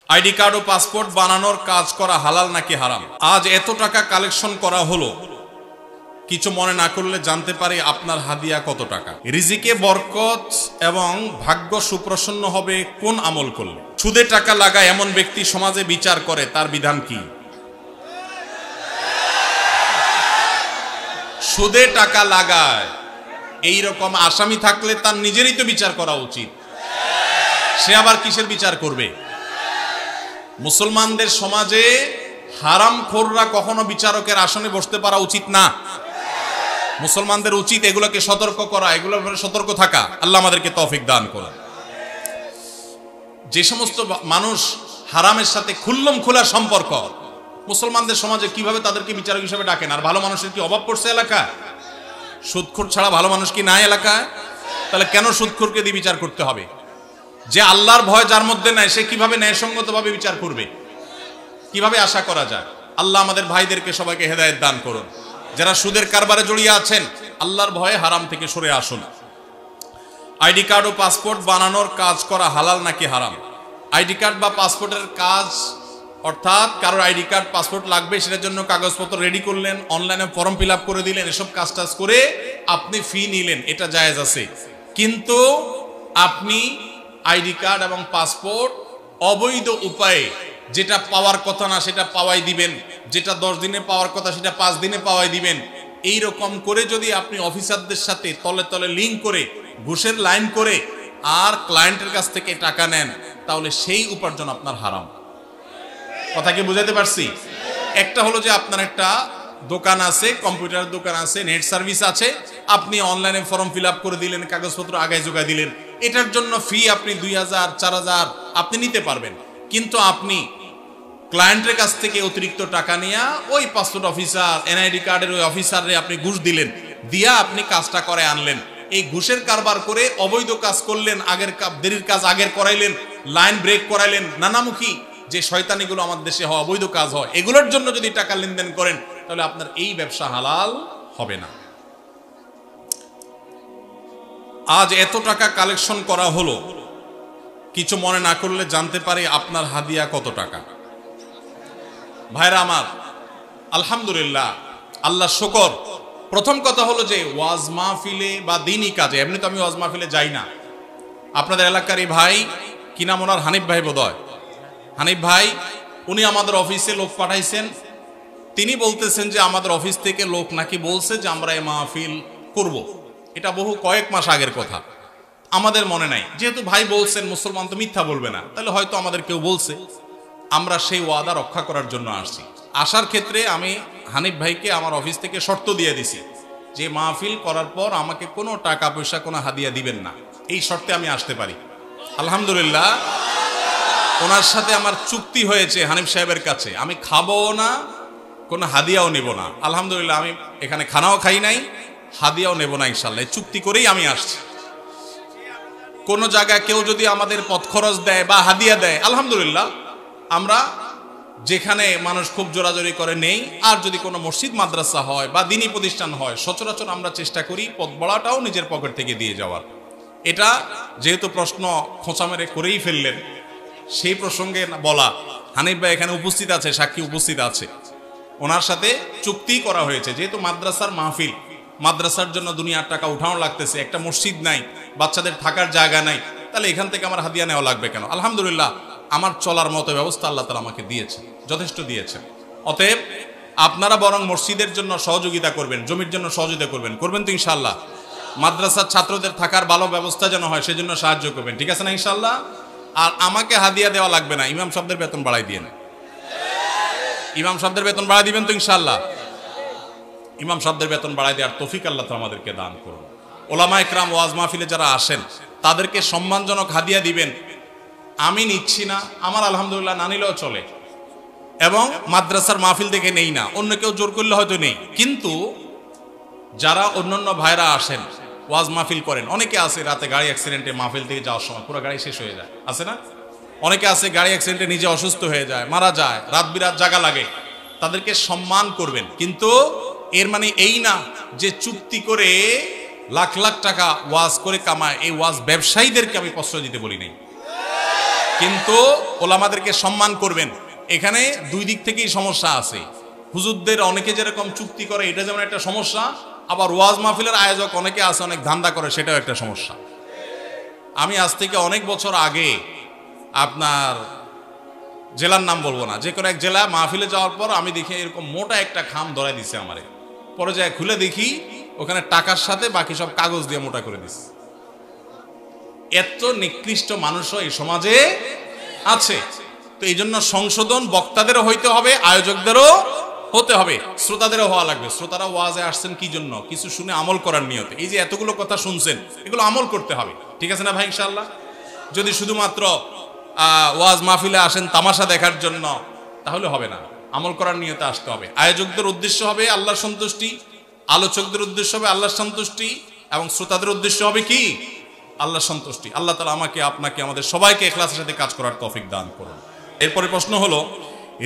ID card ও passport বানানোর কাজ করা হালাল নাকি হারাম? আজ এত টাকা কালেকশন করা হলো, কিছু মনে না করলে জানতে পারি আপনার হাদিয়া কত টাকা। রিজিকে বরকত এবং ভাগ্য সুপ্রসন্ন হবে কোন আমল করলে? সুদে টাকা লাগায় এমন ব্যক্তি সমাজে বিচার করে, তার বিধান কি? সুদে টাকা লাগায় এই রকম আসামি থাকলে তার নিজেরই তো বিচার করা উচিত, সে আবার কিসের বিচার করবে? মুসলমানদের সমাজে হারামখোররা কখনো বিচারকের আসনে বসতে পারা উচিত না। মুসলমানদের উচিত এগুলোকে সতর্ক করা, এগুলোর ব্যাপারে সতর্ক থাকা। আল্লাহ আমাদেরকে তৌফিক দান করুন। যে সমস্ত মানুষ হারামের সাথে খুল্লম খোলা সম্পর্ক, মুসলমানদের সমাজে কিভাবে তাদেরকে বিচারক হিসেবে ডাকেন? আর ভালো মানুষের কি অভাব পড়ছে এলাকায়? সুদখোর ছাড়া ভালো মানুষ কি নাই এলাকায়? তাহলে কেন সুদখোরকে দিয়ে বিচার করতে হবে? যে আল্লাহর ভয় যার মধ্যে নাই, সে কিভাবে ন্যায়সঙ্গতভাবে বিচার করবে? কিভাবে আশা করা যায়? আল্লাহ আমাদের ভাইদেরকে সবাইকে হেদায়েত দান করুন। যারা সুদের কারবারে জড়িয়ে আছেন, আল্লাহর ভয়ে হারাম থেকে সরে আসুন। আইডি কার্ড ও পাসপোর্ট বানানোর কাজ করা হালাল নাকি হারাম? আইডি কার্ড বা পাসপোর্টের কাজ, অর্থাৎ কারোর আইডি কার্ড পাসপোর্ট লাগবে, সেটার জন্য কাগজপত্র রেডি করলেন, অনলাইনে ফর্ম ফিল আপ করে দিলেন, এসব কাজ টাজ করে আপনি ফি নিলেন, এটা জায়েজ আছে। কিন্তু আপনি আইডি কার্ড এবং পাসপোর্ট অবৈধ উপায়ে যেটা পাওয়ার কথা না সেটা পাওয়াই দিবেন, যেটা 10 দিনে পাওয়ার কথা সেটা 5 দিনে পাওয়াই দিবেন। এই রকম করে যদি আপনি অফিসারদের সাথে তলে তলে লিঙ্ক করে ঘুষের লাইন করে আর ক্লায়েন্টের কাছ থেকে টাকা নেন, তাহলে সেই উপার্জন আপনার হারাম। কথা কি বুঝাতে পারছি? একটা হলো যে আপনার একটা দোকান আছে, কম্পিউটার দোকান আছে, নেট সার্ভিস আছে, আপনি অনলাইনে ফর্ম ফিল আপ করে দিলেন, কাগজপত্র আগায় জোগায় দিলেন, এটার জন্য ফি আপনি 2000 4000 আপনি নিতে পারবেন। কিন্তু আপনি ক্লায়েন্টের কাছ থেকে অতিরিক্ত টাকা নিয়ে ওই পাসপোর্ট অফিসার, এনআইডি কার্ডের ওই অফিসারে আপনি ঘুষ দিলেন, দিয়া আপনি কাজটা করে আনলেন। এই ঘুষের কারবার করে অবৈধ কাজ করলেন, আগের দেরির কাজ আগের করাইলেন, লাইন ব্রেক করাইলেন, নানামুখী যে শয়তানিগুলো আমাদের দেশে হয়, অবৈধ কাজ হয়, এগুলোর জন্য যদি টাকা লেনদেন করেন, তাহলে আপনার এই ব্যবসা হালাল হবে না। আজ এত টাকা কালেকশন করা হলো, কিছু মনে না করলে জানতে পারি আপনার হাদিয়া কত টাকা। ভাইরা আমার, আলহামদুলিল্লাহ, আল্লাহ শুকর। প্রথম কথা হলো যে ওয়াজ মাহফিলে বা দিনই কাজে, এমনি তো আমি ওয়াজ মাহফিলে যাই না। আপনাদের এলাকার এই ভাই, কি নাম ওনার? হানিফ ভাই বোধহয়। হানিফ ভাই, উনি আমাদের অফিসে লোক পাঠাইছেন। তিনি বলতেছেন যে আমাদের অফিস থেকে লোক নাকি বলছে যে আমরা এই মাহফিল করব। এটা বহু কয়েক মাস আগের কথা, আমাদের মনে নাই। যেহেতু ভাই বলছেন, মুসলমান তো মিথ্যা বলবে না, তাহলে হয়তো আমাদের কেউ বলছে। আমরা সেই ওয়াদা রক্ষা করার জন্য আসছি। আসার ক্ষেত্রে আমি হানিফ ভাইকে আমার অফিস থেকে শর্ত দিয়ে দিছি যে মাহফিল করার পর আমাকে কোনো টাকা পয়সা, কোনো হাদিয়া দিবেন না, এই শর্তে আমি আসতে পারি। আলহামদুলিল্লাহ, ওনার সাথে আমার চুক্তি হয়েছে হানিফ সাহেবের কাছে, আমি খাবো না, কোনো হাদিয়াও নেব না। আলহামদুলিল্লাহ, আমি এখানে খানাও খাই নাই, হাদিয়াও নেব না, ইনশাল্লাহ চুক্তি করেই আমি আসছি। কোন জায়গায় কেউ যদি আমাদের পথ খরচ দেয় বা হাদিয়া দেয়, আলহামদুলিল্লাহ, আমরা যেখানে মানুষ খুব জোরাজোরি করে নেই। আর যদি কোনো মসজিদ মাদ্রাসা হয় বা দিনী প্রতিষ্ঠান হয়, সচরাচর আমরা চেষ্টা করি পথ বড়াটাও নিজের পকেট থেকে দিয়ে যাওয়ার। এটা যেহেতু প্রশ্ন খোঁচা মেরে করেই ফেললেন, সেই প্রসঙ্গে বলা, হানিফ ভাই এখানে উপস্থিত আছে, সাক্ষী উপস্থিত আছে, ওনার সাথে চুক্তি করা হয়েছে। যেহেতু মাদ্রাসার মাহফিল, মাদ্রাসার জন্য দুনিয়ার টাকা উঠানো লাগতেছে, একটা মসজিদ নাই, বাচ্চাদের থাকার জায়গা নাই, তাহলে এখান থেকে আমার হাদিয়া নেওয়া লাগবে কেন? আলহামদুলিল্লাহ, আমার চলার মতো ব্যবস্থা আল্লাহ তাআলা আমাকে দিয়েছে, যথেষ্ট দিয়েছেন। অতএব আপনারা বরং মসজিদের জন্য সহযোগিতা করবেন, জমির জন্য সহযোগিতা করবেন, করবেন তো ইনশাআল্লাহ? মাদ্রাসার ছাত্রদের থাকার ভালো ব্যবস্থা যেন হয়, সেজন্য সাহায্য করবেন, ঠিক আছে না ইনশাআল্লাহ? আর আমাকে হাদিয়া দেওয়া লাগবে না, ইমাম সাহেবদের বেতন বাড়াই দিয়ে না। ইমাম সাহেবদের বেতন বাড়াই দিবেন তো ইনশাআল্লাহ? ইমাম সাহেবদের বেতন বাড়াই দেওয়ার তৌফিক আল্লাহ তাআলা আমাদেরকে দান করুন। ওলামা ইকরাম ওয়াজ মাহফিলে যারা আসেন, তাদেরকে সম্মানজনক হাদিয়া দিবেন। আমি নিচ্ছি না, আমার আলহামদুলিল্লাহ না নিলেও চলে, এবং মাদ্রাসার মাহফিল দেখে নেই না, অন্য কেউ জোর করলে হয়তো নেই। কিন্তু যারা অন্যান্য ভাইরা আসেন, ওয়াজ মাহফিল করেন, অনেকে আছে রাতে গাড়ি অ্যাক্সিডেন্টে মাহফিল থেকে যাওয়ার সময় পুরো গাড়ি শেষ হয়ে যায়, আছে না? অনেকে আছে গাড়ি অ্যাক্সিডেন্টে নিজে অসুস্থ হয়ে যায়, মারা যায়, রাত বিরাত জাগা লাগে, তাদেরকে সম্মান করবেন। কিন্তু এর মানে এই না যে চুক্তি করে লাখ লাখ টাকা ওয়াজ করে কামায়, এই ওয়াজ ব্যবসায়ীদেরকে আমি প্রশ্রয় দিতে বলি নাই। কিন্তু ওলামাদেরকে সম্মান করবেন। এখানে দুই দিক থেকেই সমস্যা আছে। হুজুরদের অনেকে যেরকম চুক্তি করে, এটা যেমন একটা সমস্যা, আবার ওয়াজ মাহফিলের আয়োজক অনেকে আছে অনেক ধান্দা করে, সেটাও একটা সমস্যা। আমি আজ থেকে অনেক বছর আগে আপনার জেলার নাম বলবো না, যে কোনো এক জেলা মাহফিলে যাওয়ার পর আমি দেখি এরকম মোটা একটা খাম ধরাই দিছে আমারে। পরে যায় খুলে দেখি ওখানে টাকার সাথে বাকি সব কাগজ দিয়ে মোটা করে দিছে। এত নিকৃষ্ট মানুষও এই সমাজে আছে। তো এই জন্য সংশোধন বক্তাদেরও হইতে হবে, আয়োজকদেরও হতে হবে, শ্রোতাদেরও হওয়া লাগবে। শ্রোতারা ওয়াজে আসছেন কি জন্য? কিছু শুনে আমল করার নিয়তে। এই যে এতগুলো কথা শুনছেন, এগুলো আমল করতে হবে, ঠিক আছে না ভাই? ইনশাআল্লাহ। যদি শুধুমাত্র ওয়াজ মাহফিলে আসেন তামাশা দেখার জন্য, তাহলে হবে না। আমল করার নিয়তে আসতে হবে। আয়োজকদের উদ্দেশ্য হবে আল্লাহর সন্তুষ্টি, আলোচকদের উদ্দেশ্য হবে আল্লাহর সন্তুষ্টি, এবং শ্রোতাদের উদ্দেশ্য হবে কি? আল্লাহর সন্তুষ্টি। আল্লাহ তাআলা আমাকে, আপনাকে, আমাদের সবাইকে ইখলাসের সাথে কাজ করার তৌফিক দান করুন। এরপরে প্রশ্ন হলো,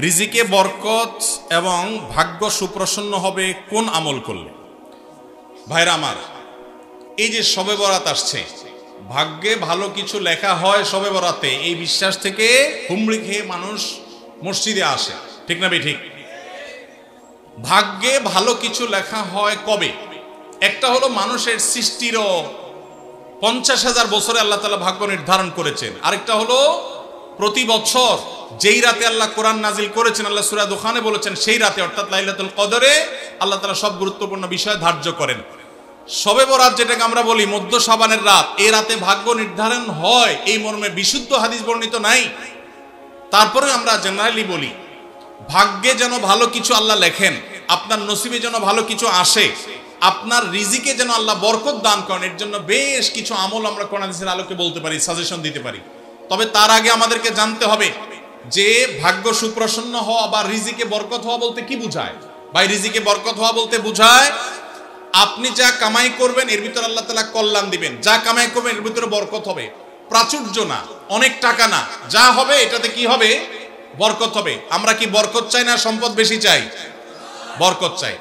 রিজিকে বরকত এবং ভাগ্য সুপ্রসন্ন হবে কোন আমল করলে? ভাইরা আমার, এই যে শবে বরাত আসছে, ভাগ্যে ভালো কিছু লেখা হয় শবে বরাতে, এই বিশ্বাস থেকে হুমড়ি খেয়ে মানুষ মসজিদে আসে, ঠিক না ভাই? ঠিক। ভাগ্যে ভালো কিছু লেখা হয় কবে? একটা হলো মানুষের সৃষ্টিরও 50,000 বছরে আল্লাহ তাআলা ভাগ্য নির্ধারণ করেছেন। আরেকটা হলো প্রতি বছর যেই রাতে আল্লাহ কোরআন নাজিল করেছেন, আল্লাহ সূরা দুখানে বলেছেন, সেই রাতে অর্থাৎ লাইলাতুল কদরে আল্লাহ তাআলা সব গুরুত্বপূর্ণ বিষয় ধার্য করেন। শবে বরাত যেটাকে আমরা বলি মধ্য শাবানের রাত, এই রাতে ভাগ্য নির্ধারণ হয়, এই মর্মে বিশুদ্ধ হাদিস বর্ণিত নাই। তারপরে আমরা জেনারেলি বলি, ভাগ্যে যেন ভালো কিছু আল্লাহ লেখেন, আপনার নসিবে যেন ভালো কিছু আসে, আপনার রিজিকে যেন আল্লাহ বরকত দান করেন, এর জন্য বেশ কিছু আমল আমরা কোরআন হাদিসের আলোকে বলতে পারি, সাজেশন দিতে পারি। তবে তার আগে আমাদেরকে জানতে হবে যে ভাগ্য সুপ্রসন্ন হওয়া বা রিজিকে বরকত হওয়া বলতে কি বুঝায়। ভাই, রিজিকে বরকত হওয়া বলতে বুঝায় আপনি যা কামাই করবেন এর ভিতরে আল্লাহ তাআলা কল্যাণ দিবেন, যা কামাই করবেন এর ভিতরে বরকত হবে। প্রাচুর্য না, অনেক টাকা না, যা হবে এটাতে কি হবে? বরকত হবে। আমরা কি বরকত চাই না সম্পদ বেশি চাই? বরকত চাই।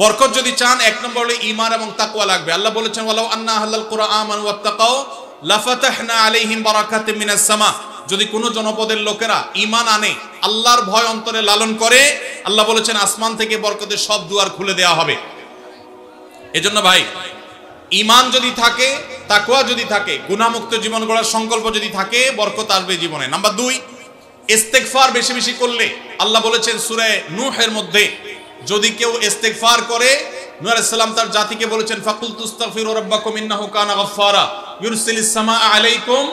বরকত যদি চান, এক নম্বর হলো ঈমান এবং তাকওয়া লাগবে। আল্লাহ বলেছেন, ওয়ালাউ আন্না আহলাল কুরআন আমানু ওয়াত্তাকাউ লাফাতাহনা আলাইহিম বারাকাতিম মিনাস সামা। যদি কোনো জনপদের লোকেরা ঈমান আনে, আল্লাহর ভয় অন্তরে লালন করে, আল্লাহ বলেছেন আসমান থেকে বরকতের সব দুয়ার খুলে দেওয়া হবে। এজন্য ভাই, ঈমান যদি থাকে, তাকওয়া যদি থাকে, গুনাহমুক্ত জীবন গড়ার সংকল্প যদি থাকে, বরকত আসবে জীবনে। নাম্বার 2, ইস্তেগফার বেশি বেশি করলে। আল্লাহ বলেছেন সূরা নূহের মধ্যে, যদি কেউ ইস্তেগফার করে, নূহ আলাইহিস সালাম তার জাতিকে বলেছেন, ফাকুল তুস্তাগফিরু রাব্বাকুম ইন্নাহু কানা গাফফারা ইউরসিলিস সামাআ আলাইকুম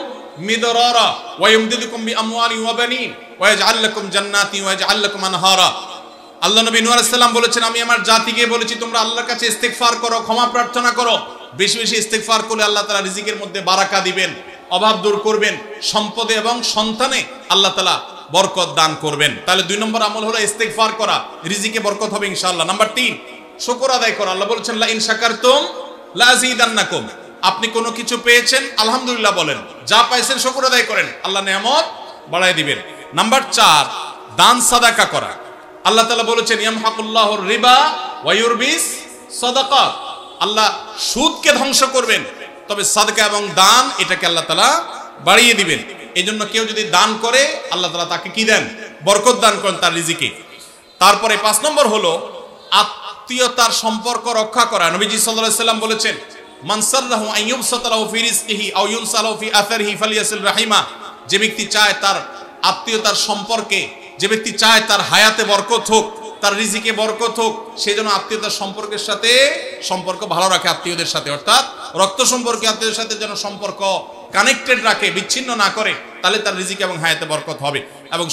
মিদরারা ওয়া ইমদিদুকুম বিআমওয়ালিন ওয়া বানিন ওয়া ইয়াজআল লাকুম জান্নাতিন ওয়া ইয়াজআল লাকুম আনহারা। আল্লাহ নবী নূহ আলাইহিস সালাম বলেছেন, আমি আমার জাতিকে বলেছি তোমরা আল্লাহর কাছে ইস্তেগফার করো, ক্ষমা প্রার্থনা করো। বেশি বেশি ইস্তেগফার করলে আল্লাহ তাআলা রিজিকের মধ্যে বারাকা দিবেন, অভাব দূর করবেন, সম্পদে এবং সন্তানে আল্লাহ তাআলা বরকত দান করবেন। তাহলে 2 নম্বর আমল হলো ইস্তেগফার করা, রিজিকে বরকত হবে ইনশাআল্লাহ। নাম্বার 3, শুকর আদায় করা। আল্লাহ বলেছেন, লা ইন শাকারতুম লা আযীদান্নাকুম। আপনি কোনো কিছু পেয়েছেন, আলহামদুলিল্লাহ বলেন, যা পাইছেন শুকর আদায় করেন, আল্লাহ নিয়ামত বাড়ায় দিবেন। নাম্বার 4, দান সাদাকা করা। আল্লাহ তাআলা বলেছেন, ইয়ামহাকুল্লাহুর রিবা ওয়া ইউরবিস সাদাকাত। আল্লাহ সুদকে ধ্বংস করবেন, তবে সাদকা এবং দান এটাকে আল্লাহ তাআলা বাড়িয়ে দিবেন। এই জন্য কেউ যদি দান করে, আল্লাহ তাআলা তাকে কি দেন? বরকত দান করেন তার রিজিকে। তারপরে 5 নম্বর হলো আত্মীয়তার সম্পর্ক রক্ষা করা। নবীজি সাল্লাল্লাহু আলাইহি সাল্লাম বলেছেন, মান সাররাহু আন ইউবসাতা লাহু ফি রিজকিহি আও ইউনসালাহু ফি আসারিহি ফালিয়াসিল রাহিমা। যে ব্যক্তি চায় তার আত্মীয়তার সম্পর্কে, যে ব্যক্তি চায় তার হায়াতে বরকত হোক, তার রিজিকে বরকত হোক, সেই জন্য আত্মীয়তার সম্পর্কের সাথে সম্পর্ক ভালো রাখে, আত্মীয়দের সাথে, অর্থাৎ রক্ত সম্পর্কে আত্মীয়দের সাথে যেন সম্পর্ক কানেক্টেড রাখে, বিচ্ছিন্ন না করে, তাহলে তার রিজিকে এবং হায়াতে বরকত হবে। এবং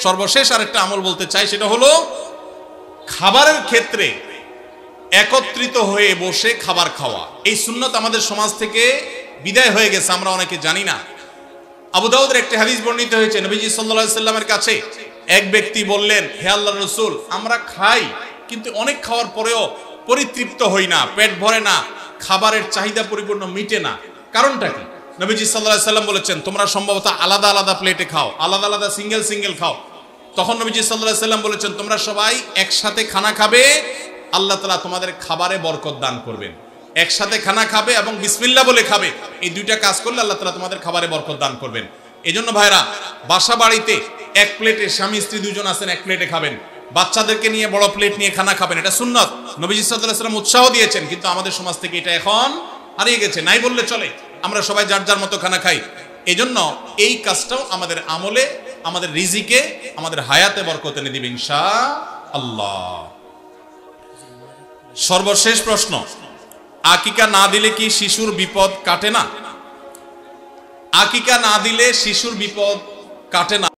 সর্বশেষ আরেকটা আমল বলতে চাই, সেটা হলো খাবারের ক্ষেত্রে একত্রিত হয়ে বসে খাবার খাওয়া। এই সুন্নত আমাদের সমাজ থেকে বিদায় হয়ে গেছে, আমরা অনেকে জানি না। আবু দাউদের একটি হাদিস বর্ণিত হয়েছে, নবীজি সাল্লাল্লাহু আলাইহি সাল্লামের কাছে এক ব্যক্তি বললেন, হে আল্লাহর রাসূল, আমরা খাই কিন্তু অনেক খাওয়ার পরেও পরিতৃপ্ত হই না, পেট ভরে না, খাবারের চাহিদা পরিপূর্ণ মিটে না, কারণটা কি? নবীজি সাল্লাল্লাহু আলাইহি সাল্লাম বলেছেন, তোমরা সম্ভবত আলাদা আলাদা প্লেটে খাও, আলাদা আলাদা সিঙ্গেল খাও। তখন নবীজি সাল্লাল্লাহু আলাইহি সাল্লাম বলেছেন, তোমরা সবাই একসাথে খানা খাবে, আল্লাহ তাআলা তোমাদের খাবারে বরকত দান করবেন। একসাথে খানা খাবে এবং বিসমিল্লাহ বলে খাবে, এই দুইটা কাজ করলে আল্লাহ তাআলা তোমাদের খাবারে বরকত দান করবেন। এজন্য ভাইরা বাসা বাড়িতে এক প্লেটে স্বামী স্ত্রী দুজন আছেন, এক প্লেটে খাবেন, বাচ্চাদেরকে নিয়ে বড় প্লেট নিয়ে খানা খাবেন, এটা সুন্নাত। নবীজি সাল্লাল্লাহু আলাইহি ওয়াসাল্লাম উৎসাহ দিয়েছেন, কিন্তু আমাদের সমাজ থেকে এটা এখন হারিয়ে গেছে, নাই বললে চলে। আমরা সবাই যার যার মতো খানা খাই। এজন্য এই কাজটাও আমাদের আমলে, আমাদের রিজিকে, আমাদের হায়াতে বরকত এনে দিবে ইনশাআল্লাহ। সর্বশেষ প্রশ্ন, আকিকা না দিলে কি শিশুর বিপদ কাটে না? আকিকা না দিলে শিশুর বিপদ কাটে না।